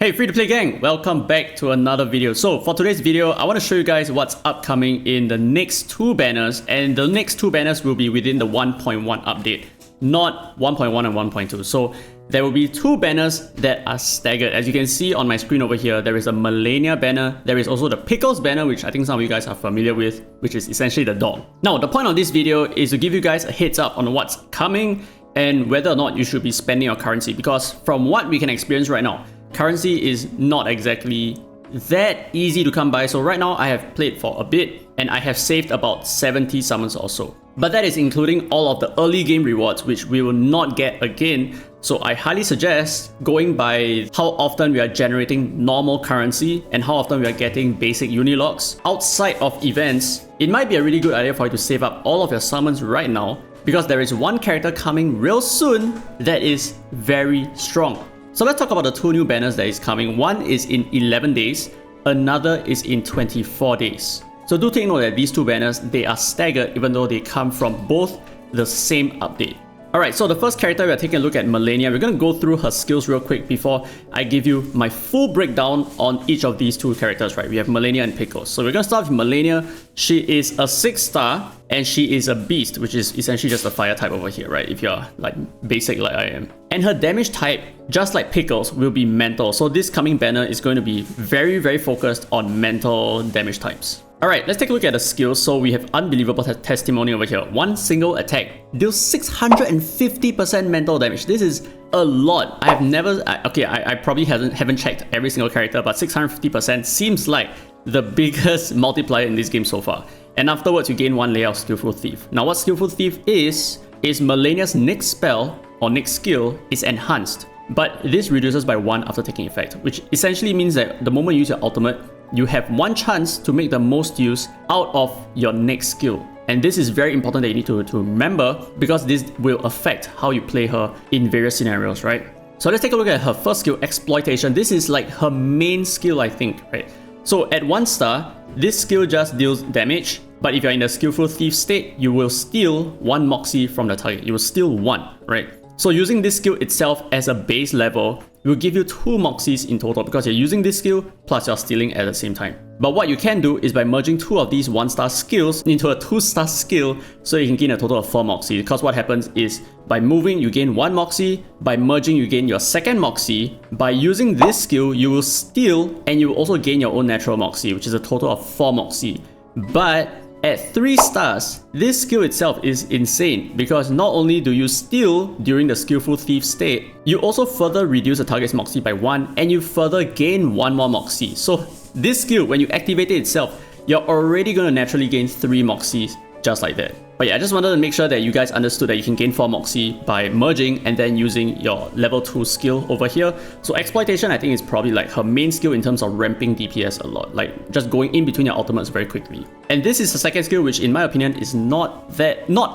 Hey free to play gang, welcome back to another video. So for today's video, I want to show you guys what's upcoming in the next two banners, and the next two banners will be within the 1.1 update, not 1.1 and 1.2. So there will be two banners that are staggered. As you can see on my screen over here, there is a Melania banner, there is also the Pickles banner, which I think some of you guys are familiar with, which is essentially the dog. Now the point of this video is to give you guys a heads up on what's coming and whether or not you should be spending your currency, because from what we can experience right now, currency is not exactly that easy to come by. So right now I have played for a bit and I have saved about 70 summons or so. But that is including all of the early game rewards, which we will not get again. So I highly suggest going by how often we are generating normal currency and how often we are getting basic unilocks. Outside of events, it might be a really good idea for you to save up all of your summons right now, because there is one character coming real soon that is very strong. So let's talk about the two new banners that is coming. One is in 11 days, another is in 24 days. So do take note that these two banners, they are staggered even though they come from both the same update. Alright, so the first character we are taking a look at, Melania. We're going to go through her skills real quick before I give you my full breakdown on each of these two characters, right? We have Melania and Pickles. So we're going to start with Melania. She is a 6-star and she is a beast, which is essentially just a fire type over here, right? If you're like basic like I am. And her damage type, just like Pickles, will be mental. So this coming banner is going to be very focused on mental damage types. Alright, let's take a look at the skills. So we have Unbelievable Testimony over here. One single attack deals 650% mental damage. This is a lot. I have never... I probably haven't checked every single character, but 650% seems like the biggest multiplier in this game so far. And afterwards, you gain one layer of Skillful Thief. Now what Skillful Thief is Melania's next spell or next skill is enhanced. But this reduces by 1 after taking effect, which essentially means that the moment you use your ultimate, you have one chance to make the most use out of your next skill. And this is very important that you need to remember, because this will affect how you play her in various scenarios, right? So let's take a look at her first skill, Exploitation. This is like her main skill, I think, right? So at 1 star, this skill just deals damage, but if you're in the Skillful Thief state, you will steal 1 Moxie from the target. You will steal 1, right? So using this skill itself as a base level will give you 2 Moxies in total, because you're using this skill plus you're stealing at the same time. But what you can do is by merging 2 of these 1-star skills into a 2-star skill, so you can gain a total of 4 Moxie. Because what happens is by moving you gain 1 Moxie, by merging you gain your second Moxie, by using this skill you will steal and you will also gain your own natural Moxie, which is a total of 4 Moxie. But at 3 stars, this skill itself is insane, because not only do you steal during the Skillful Thief state, you also further reduce the target's Moxie by 1 and you further gain 1 more Moxie. So this skill, when you activate it itself, you're already going to naturally gain 3 Moxies just like that. But yeah, I just wanted to make sure that you guys understood that you can gain 4 Moxie by merging and then using your level 2 skill over here. So Exploitation, I think, is probably like her main skill in terms of ramping DPS a lot, like just going in between your ultimates very quickly. And this is the second skill, which in my opinion is not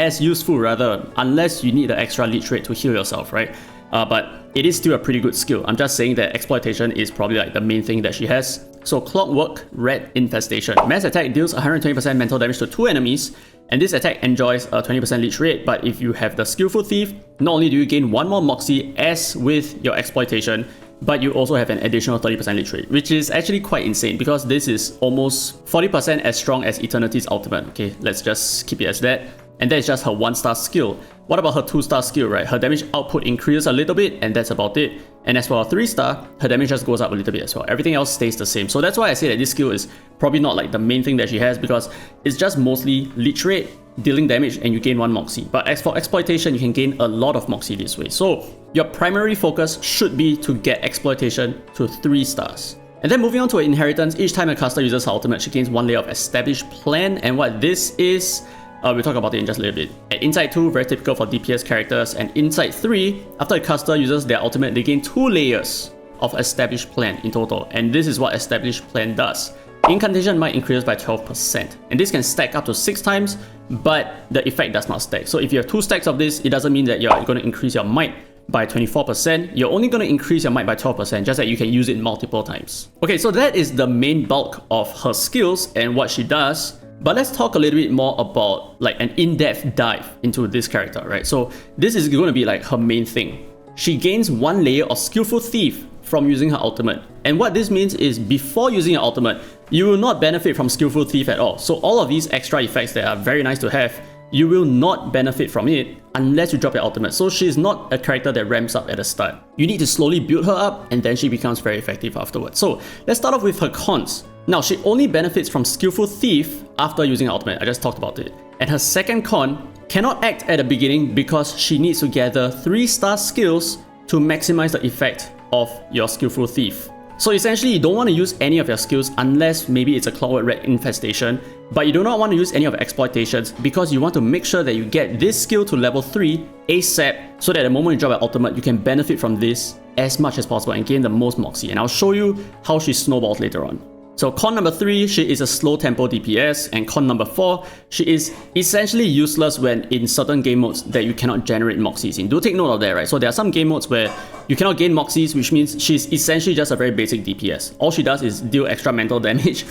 as useful, rather, unless you need the extra leech rate to heal yourself, right? But it is still a pretty good skill. I'm just saying that Exploitation is probably like the main thing that she has. So Clockwork Rat Infestation. Mass attack deals 120% mental damage to 2 enemies, and this attack enjoys a 20% leech rate. But if you have the Skillful Thief, not only do you gain 1 more Moxie as with your Exploitation, but you also have an additional 30% leech rate, which is actually quite insane, because this is almost 40% as strong as Eternity's ultimate. Okay, let's just keep it as that. And that is just her 1-star skill. What about her 2-star skill, right? Her damage output increases a little bit, and that's about it. And as for her 3-star, her damage just goes up a little bit as well. Everything else stays the same. So that's why I say that this skill is probably not like the main thing that she has, because it's just mostly leech rate, dealing damage, and you gain 1 Moxie. But as for Exploitation, you can gain a lot of Moxie this way. So your primary focus should be to get Exploitation to 3 stars. And then moving on to her inheritance, each time a caster uses her ultimate, she gains 1 layer of Established Plan. And what this is, we'll talk about it in just a little bit. At Insight 2, very typical for DPS characters, and Insight 3, after a caster uses their ultimate, they gain 2 layers of Established Plan in total. And this is what Established Plan does. Incantation might increase by 12%, and this can stack up to 6 times, but the effect does not stack. So if you have 2 stacks of this, it doesn't mean that you're going to increase your might by 24%. You're only going to increase your might by 12%, just that you can use it multiple times. Okay, so that is the main bulk of her skills and what she does. But let's talk a little bit more about like an in-depth dive into this character, right? So this is going to be like her main thing. She gains 1 layer of Skillful Thief from using her ultimate. And what this means is before using your ultimate, you will not benefit from Skillful Thief at all. So all of these extra effects that are very nice to have, you will not benefit from it unless you drop your ultimate. So she's not a character that ramps up at the start. You need to slowly build her up and then she becomes very effective afterwards. So let's start off with her cons. Now she only benefits from Skillful Thief after using her ultimate. I just talked about it. And her second con, cannot act at the beginning because she needs to gather 3-star skills to maximize the effect of your Skillful Thief. So essentially, you don't want to use any of your skills unless maybe it's a Clockwork Red infestation, but you do not want to use any of your exploitations because you want to make sure that you get this skill to level 3 ASAP so that the moment you drop your ultimate, you can benefit from this as much as possible and gain the most Moxie. And I'll show you how she snowballs later on. So con number 3, she is a slow tempo DPS, and con number 4, she is essentially useless when in certain game modes that you cannot generate Moxies in. Do take note of that, right? So there are some game modes where you cannot gain Moxies, which means she's essentially just a very basic DPS. All she does is deal extra mental damage,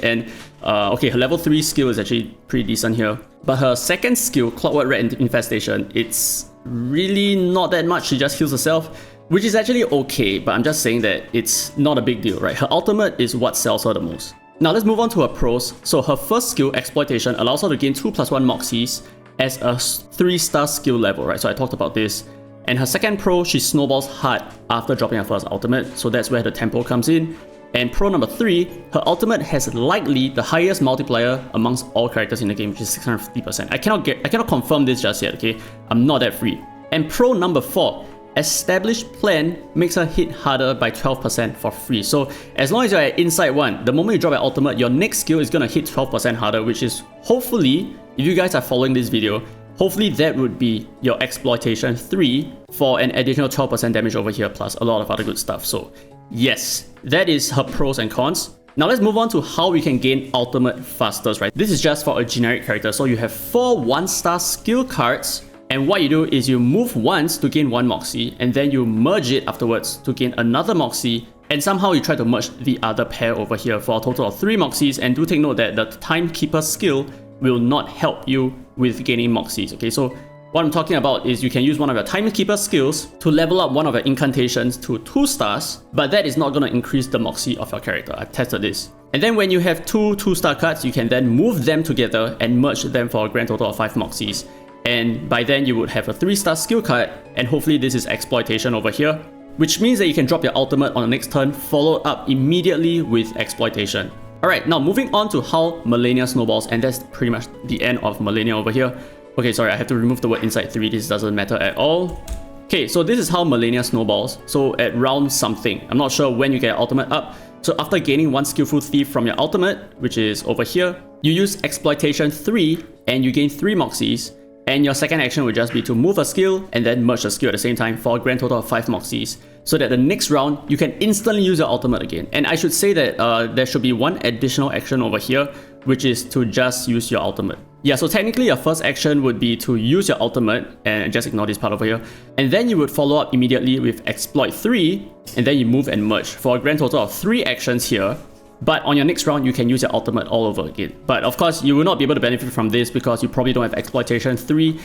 and okay, her level 3 skill is actually pretty decent here. But her second skill, Clockwork Red Infestation, it's really not that much. She just heals herself, which is actually okay, but I'm just saying that it's not a big deal, right? Her ultimate is what sells her the most. Now let's move on to her pros. So her first skill, Exploitation, allows her to gain 2+1 Moxies as a 3-star skill level, right? So I talked about this. And her second pro, she snowballs hard after dropping her first ultimate, so that's where the tempo comes in. And pro number 3, her ultimate has likely the highest multiplier amongst all characters in the game, which is 650%. I cannot confirm this just yet, okay? I'm not that free. And pro number 4, Established Plan makes her hit harder by 12% for free. So as long as you're at Inside 1, the moment you drop your ultimate, your next skill is gonna hit 12% harder, which is hopefully, if you guys are following this video, hopefully that would be your Exploitation 3 for an additional 12% damage over here, plus a lot of other good stuff. So yes, that is her pros and cons. Now let's move on to how we can gain ultimate fastest, right? This is just for a generic character. So you have 4 1-star skill cards, and what you do is you move once to gain 1 Moxie, and then you merge it afterwards to gain another Moxie, and somehow you try to merge the other pair over here for a total of 3 Moxies. And do take note that the Timekeeper skill will not help you with gaining Moxies, okay? So what I'm talking about is you can use one of your Timekeeper skills to level up one of your incantations to 2 stars, but that is not going to increase the Moxie of your character. I've tested this. And then when you have 2 2-star cards, you can then move them together and merge them for a grand total of 5 Moxies. And by then you would have a 3-star skill card, and hopefully this is Exploitation over here, which means that you can drop your ultimate on the next turn, followed up immediately with Exploitation. Alright, now moving on to how Melania snowballs, and that's pretty much the end of Melania over here. Okay, sorry, I have to remove the word Inside 3, this doesn't matter at all. Okay, so this is how Melania snowballs. So at round something, I'm not sure when you get your ultimate up. So after gaining 1 Skillful Thief from your ultimate, which is over here, you use Exploitation 3 and you gain 3 Moxies. And your second action would just be to move a skill and then merge the skill at the same time for a grand total of 5 Moxies, so that the next round you can instantly use your ultimate again. And I should say that there should be one additional action over here, which is to just use your ultimate. Yeah, so technically your first action would be to use your ultimate, and just ignore this part over here, and then you would follow up immediately with Exploit 3, and then you move and merge for a grand total of 3 actions here. But on your next round, you can use your ultimate all over again. But of course, you will not be able to benefit from this because you probably don't have Exploitation 3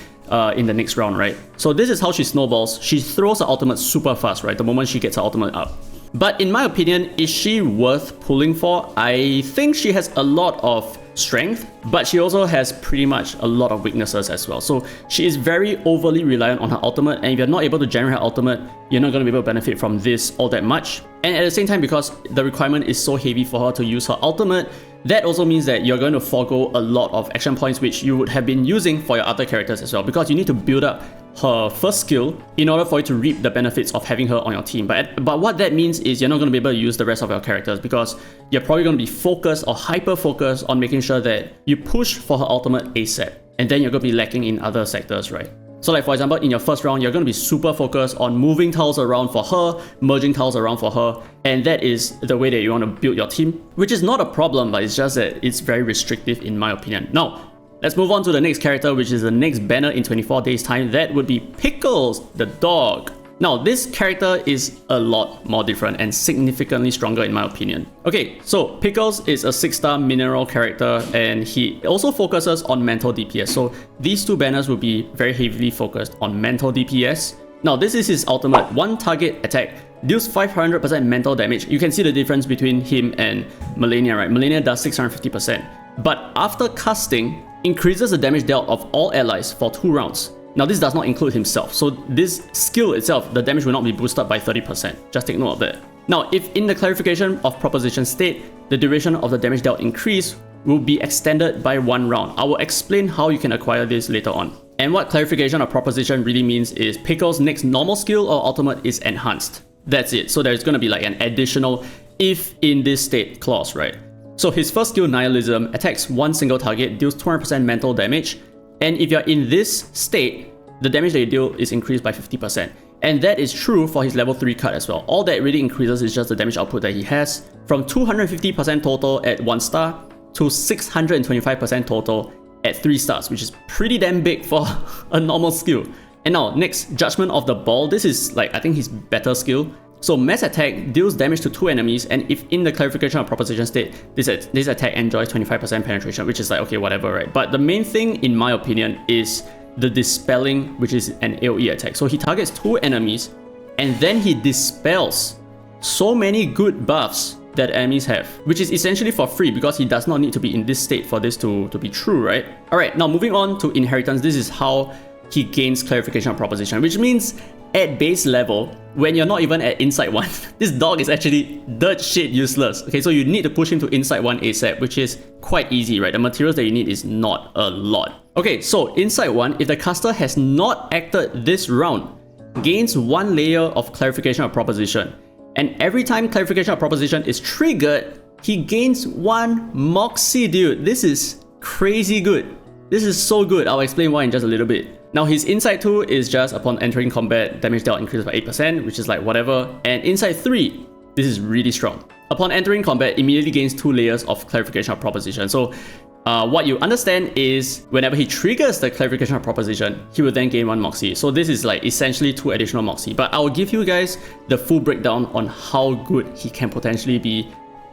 in the next round, right? So this is how she snowballs. She throws her ultimate super fast, right? The moment she gets her ultimate up. But in my opinion, is she worth pulling for? I think she has a lot of strength, but she also has pretty much a lot of weaknesses as well. So she is very overly reliant on her ultimate, and if you're not able to generate her ultimate, you're not going to be able to benefit from this all that much. And at the same time, because the requirement is so heavy for her to use her ultimate, that also means that you're going to forego a lot of action points which you would have been using for your other characters as well, because you need to build up her first skill in order for you to reap the benefits of having her on your team. But what that means is you're not going to be able to use the rest of your characters, because you're probably going to be focused or hyper focused on making sure that you push for her ultimate ASAP, and then you're going to be lacking in other sectors, right? So like for example, in your first round, you're going to be super focused on moving tiles around for her, merging tiles around for her, and that is the way that you want to build your team, which is not a problem, but it's just that it's very restrictive in my opinion. Now, let's move on to the next character, which is the next banner in 24 days time. That would be Pickles, the dog. Now, this character is a lot more different and significantly stronger in my opinion. Okay, so Pickles is a 6-star mineral character, and he also focuses on mental DPS. So these two banners will be very heavily focused on mental DPS. Now, this is his ultimate: 1 target attack deals 500% mental damage. You can see the difference between him and Melania, right? Melania does 650%. But after casting, increases the damage dealt of all allies for 2 rounds. Now this does not include himself, so this skill itself, the damage will not be boosted by 30%. Just take note of that. Now, if in the clarification of proposition state, the duration of the damage dealt increase will be extended by 1 round. I will explain how you can acquire this later on. And what clarification of proposition really means is Pickles' next normal skill or ultimate is enhanced. That's it. So there's going to be like an additional if in this state clause, right? So his first skill, Nihilism, attacks one single target, deals 200% mental damage. And if you're in this state, the damage that you deal is increased by 50%. And that is true for his level 3 card as well. All that really increases is just the damage output that he has from 250% total at 1 star to 625% total at 3 stars, which is pretty damn big for a normal skill. And now, next, Judgment of the Ball. This is like, I think his better skill. So mass attack deals damage to 2 enemies, and if in the clarification of proposition state, this attack enjoys 25% penetration, which is like, okay, whatever, right? But the main thing, in my opinion, is the Dispelling, which is an AoE attack. So he targets 2 enemies, and then he dispels so many good buffs that enemies have, which is essentially for free because he does not need to be in this state for this to be true, right? Alright, now moving on to Inheritance. This is how he gains clarification of proposition, which means at base level, when you're not even at Insight 1, this dog is actually dirt shit useless. Okay, so you need to push him to Insight 1 ASAP, which is quite easy, right? The materials that you need is not a lot. Okay, so Insight 1, if the caster has not acted this round, gains 1 layer of clarification of proposition. And every time clarification of proposition is triggered, he gains 1 Moxie, dude. This is crazy good. This is so good. I'll explain why in just a little bit. Now his Insight 2 is just upon entering combat, damage dealt increases by 8%, which is like whatever. And Insight 3, this is really strong. Upon entering combat, immediately gains 2 layers of clarification of proposition. So what you understand is whenever he triggers the clarification of proposition, he will then gain 1 Moxie. So this is like essentially 2 additional Moxie. But I'll give you guys the full breakdown on how good he can potentially be,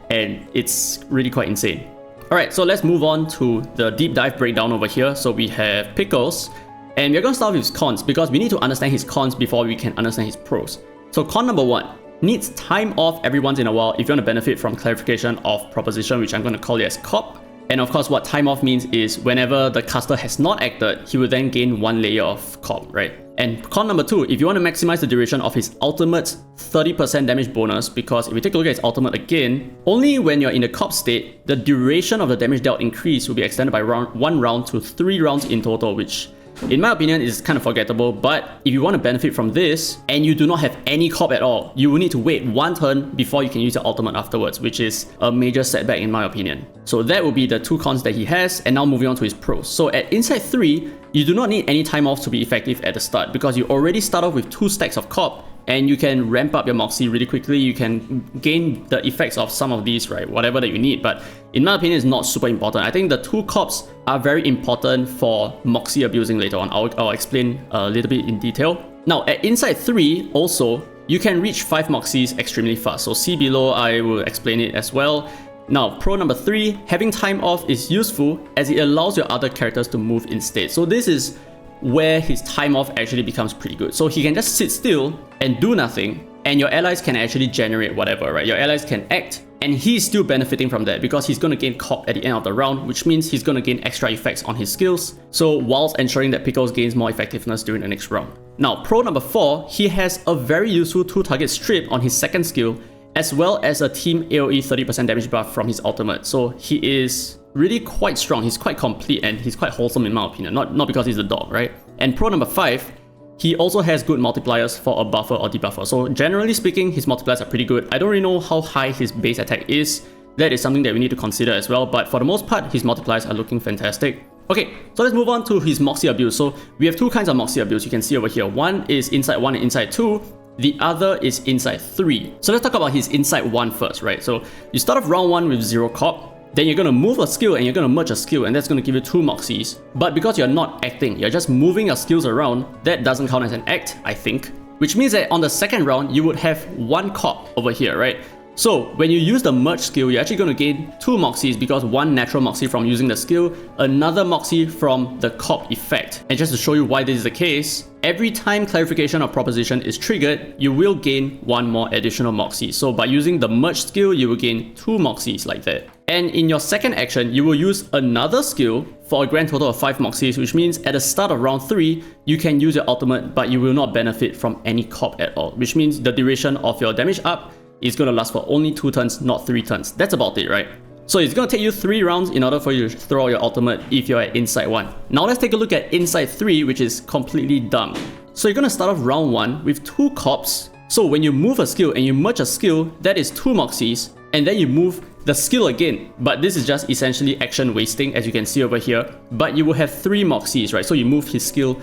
and it's really quite insane. Alright, so let's move on to the deep dive breakdown over here. So we have Pickles, and we're going to start with his cons because we need to understand his cons before we can understand his pros. So con number 1, needs time off every once in a while if you want to benefit from clarification of proposition, which I'm going to call it as COP. And of course, what time off means is whenever the caster has not acted, he will then gain 1 layer of COP, right? And con number 2, if you want to maximize the duration of his ultimate 30% damage bonus, because if we take a look at his ultimate again, only when you're in the COP state, the duration of the damage dealt increase will be extended by 1 round to 3 rounds in total, which in my opinion is kind of forgettable. But if you want to benefit from this and you do not have any COP at all, you will need to wait 1 turn before you can use your ultimate afterwards, which is a major setback in my opinion. So that will be the 2 cons that he has. And now moving on to his pros. So at Insight 3, you do not need any time off to be effective at the start because you already start off with 2 stacks of COP, and you can ramp up your Moxie really quickly. You can gain the effects of some of these, right? Whatever that you need. But in my opinion, it's not super important. I think the 2 COPs are very important for Moxie abusing later on. I'll explain a little bit in detail. Now, at Insight 3, also, you can reach 5 Moxies extremely fast. So see below, I will explain it as well. Now, pro number 3, having time off is useful as it allows your other characters to move instead. So this is where his time off actually becomes pretty good. So he can just sit still and do nothing, and your allies can actually generate whatever, right? Your allies can act, and he's still benefiting from that because he's going to gain COP at the end of the round, which means he's going to gain extra effects on his skills, so whilst ensuring that Pickles gains more effectiveness during the next round. Now, pro number 4, he has a very useful 2-target strip on his second skill, as well as a team AoE 30% damage buff from his ultimate. So he is really quite strong, he's quite complete, and he's quite wholesome in my opinion, not because he's a dog, right? And pro number 5, he also has good multipliers for a buffer or debuffer. So generally speaking, his multipliers are pretty good. I don't really know how high his base attack is. That is something that we need to consider as well, but for the most part, his multipliers are looking fantastic. Okay, so let's move on to his Moxie abuse. So we have 2 kinds of Moxie abuse you can see over here. One is Insight 1 and Insight 2. The other is Insight 3. So let's talk about his Insight 1 first, right? So you start off round 1 with 0 COP. Then you're going to move a skill and you're going to merge a skill, and that's going to give you 2 Moxies. But because you're not acting, you're just moving your skills around, that doesn't count as an act, I think. Which means that on the second round, you would have 1 COP over here, right? So when you use the merge skill, you're actually going to gain 2 Moxies because 1 natural Moxie from using the skill, another Moxie from the cop effect. And just to show you why this is the case, every time clarification of proposition is triggered, you will gain 1 more additional Moxie. So by using the merge skill, you will gain 2 Moxies like that. And in your second action, you will use another skill for a grand total of 5 Moxies, which means at the start of round 3, you can use your ultimate, but you will not benefit from any cop at all, which means the duration of your damage up is going to last for only 2 turns, not 3 turns. That's about it, right? So it's going to take you 3 rounds in order for you to throw your ultimate if you're at Insight 1. Now let's take a look at Insight 3, which is completely dumb. So you're going to start off round 1 with 2 cops. So when you move a skill and you merge a skill, that is 2 Moxies, and then you move the skill again, but this is just essentially action wasting, as you can see over here. But you will have 3 Moxies, right? So you move his skill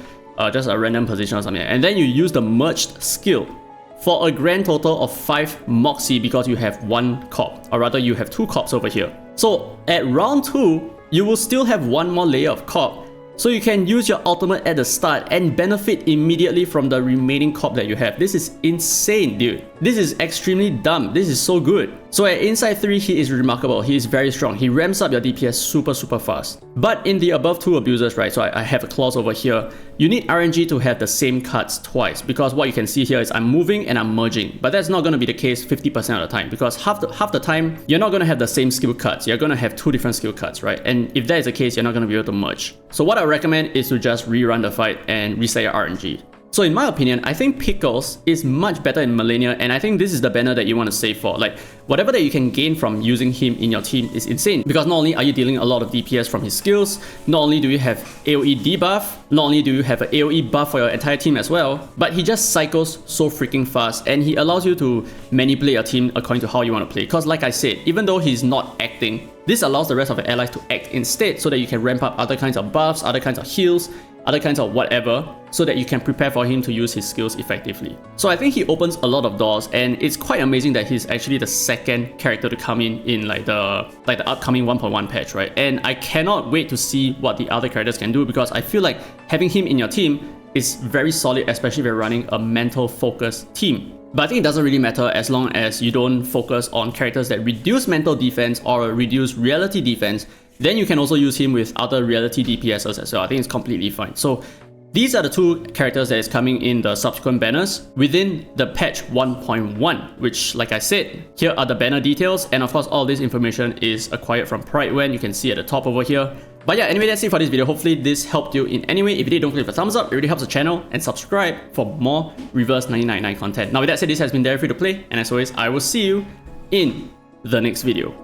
just a random position or something, and then you use the merged skill for a grand total of 5 Moxie because you have 1 cop, or rather you have 2 cops over here. So at round 2, you will still have 1 more layer of cop, so you can use your ultimate at the start and benefit immediately from the remaining cop that you have. This is insane, dude. This is extremely dumb. This is so good. So at Insight 3, he is remarkable. He is very strong. He ramps up your DPS super fast. But in the above 2 abusers, right, so I have a clause over here, you need RNG to have the same cards twice, because what you can see here is I'm moving and I'm merging. But that's not going to be the case 50% of the time, because half the time, you're not going to have the same skill cards. You're going to have 2 different skill cards, right? And if that is the case, you're not going to be able to merge. So what I recommend is to just rerun the fight and reset your RNG. So in my opinion, I think Pickles is much better in Melania, and I think this is the banner that you want to save for. Like, whatever that you can gain from using him in your team is insane, because not only are you dealing a lot of DPS from his skills, not only do you have AoE debuff, not only do you have an AoE buff for your entire team as well, but he just cycles so freaking fast, and he allows you to manipulate your team according to how you want to play. Because like I said, even though he's not acting, this allows the rest of the allies to act instead, so that you can ramp up other kinds of buffs, other kinds of heals, other kinds of whatever, so that you can prepare for him to use his skills effectively. So I think he opens a lot of doors, and it's quite amazing that he's actually the second character to come in like the upcoming 1.1 patch, right? And I cannot wait to see what the other characters can do, because I feel like having him in your team is very solid, especially if you're running a mental focused team. But I think it doesn't really matter as long as you don't focus on characters that reduce mental defense or reduce reality defense. Then you can also use him with other reality DPSs as well. I think it's completely fine. So these are the 2 characters that is coming in the subsequent banners within the patch 1.1, which, like I said, here are the banner details, and of course all this information is acquired from Pridewend. You can see at the top over here. But yeah, anyway, that's it for this video. Hopefully this helped you in any way. If you did, don't forget to leave a thumbs up. It really helps the channel, and subscribe for more Reverse 999 content. Now with that said, this has been Dare Free to Play, and as always, I will see you in the next video.